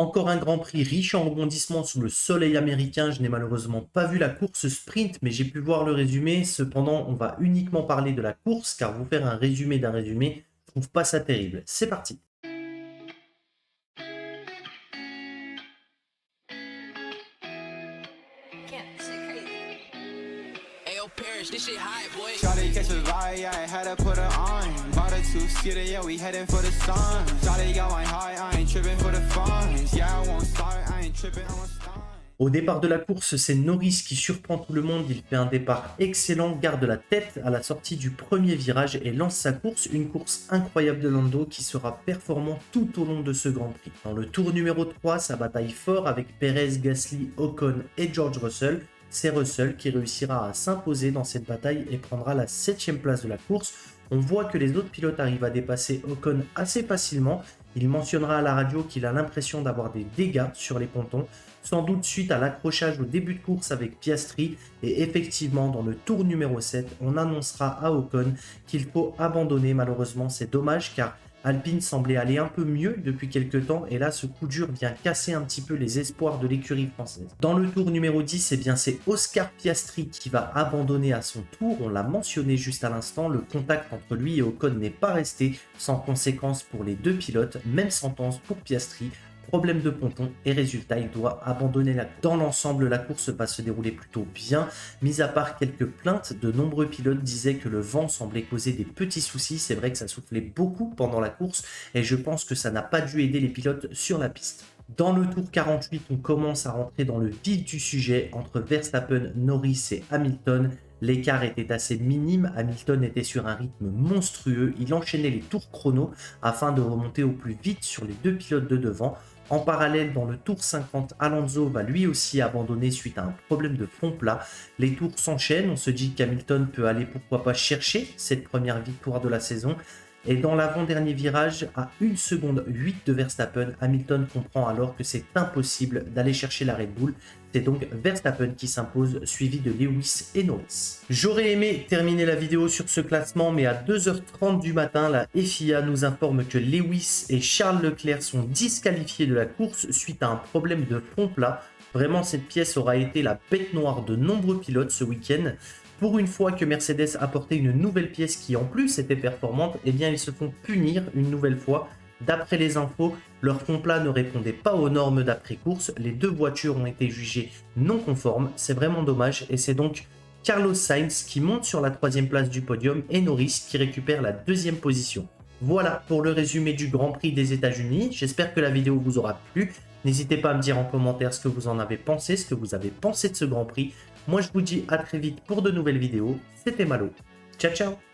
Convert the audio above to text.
Encore un Grand Prix riche en rebondissements sous le soleil américain. Je n'ai malheureusement pas vu la course sprint, mais j'ai pu voir le résumé. Cependant, on va uniquement parler de la course, car vous faire un résumé d'un résumé, je trouve pas ça terrible. C'est parti. This shit high, boy. Shawty catch a vibe, yeah, I had to put her on. Bought a two-seater, yeah, we heading for the sun. Shawty got my high, I ain't tripping for the funds. Yeah, I won't start, I ain't tripping, I won't start. Au départ de la course, c'est Norris qui surprend tout le monde. Il fait un départ excellent, garde la tête à la sortie du premier virage et lance sa course. Une course incroyable de Lando qui sera performant tout au long de ce Grand Prix. Dans le tour numéro 3, ça bataille fort avec Perez, Gasly, Ocon et George Russell. C'est Russell qui réussira à s'imposer dans cette bataille et prendra la 7ème place de la course. On voit que les autres pilotes arrivent à dépasser Ocon assez facilement. Il mentionnera à la radio qu'il a l'impression d'avoir des dégâts sur les pontons, sans doute suite à l'accrochage au début de course avec Piastri. Et effectivement, dans le tour numéro 7, on annoncera à Ocon qu'il faut abandonner. Malheureusement, c'est dommage car Alpine semblait aller un peu mieux depuis quelques temps et là ce coup dur vient casser un petit peu les espoirs de l'écurie française. Dans le tour numéro 10, c'est Oscar Piastri qui va abandonner à son tour. On l'a mentionné juste à l'instant, le contact entre lui et Ocon n'est pas resté sans conséquence pour les deux pilotes, même sentence pour Piastri. Problème de ponton et résultat, il doit abandonner la course. Dans l'ensemble, la course va se dérouler plutôt bien, mis à part quelques plaintes. De nombreux pilotes disaient que le vent semblait causer des petits soucis. C'est vrai que ça soufflait beaucoup pendant la course et je pense que ça n'a pas dû aider les pilotes sur la piste. Dans le tour 48, on commence à rentrer dans le vif du sujet entre Verstappen, Norris et Hamilton. L'écart était assez minime, Hamilton était sur un rythme monstrueux, il enchaînait les tours chrono afin de remonter au plus vite sur les deux pilotes de devant. En parallèle, dans le tour 50, Alonso va lui aussi abandonner suite à un problème de fond plat. Les tours s'enchaînent, on se dit qu'Hamilton peut aller pourquoi pas chercher cette première victoire de la saison. Et dans l'avant-dernier virage, à 1 seconde 8 de Verstappen, Hamilton comprend alors que c'est impossible d'aller chercher la Red Bull. C'est donc Verstappen qui s'impose, suivi de Lewis et Norris. J'aurais aimé terminer la vidéo sur ce classement, mais à 2h30 du matin, la FIA nous informe que Lewis et Charles Leclerc sont disqualifiés de la course suite à un problème de fond plat. Vraiment, cette pièce aura été la bête noire de nombreux pilotes ce week-end. Pour une fois que Mercedes apportait une nouvelle pièce qui en plus était performante, eh bien ils se font punir une nouvelle fois. D'après les infos, leur fond plat ne répondait pas aux normes d'après-course. Les deux voitures ont été jugées non conformes. C'est vraiment dommage et c'est donc Carlos Sainz qui monte sur la 3e place du podium et Norris qui récupère la 2e position. Voilà pour le résumé du Grand Prix des États-Unis. J'espère que la vidéo vous aura plu. N'hésitez pas à me dire en commentaire ce que vous en avez pensé, ce que vous avez pensé de ce Grand Prix. Moi, je vous dis à très vite pour de nouvelles vidéos. C'était Malo. Ciao, ciao!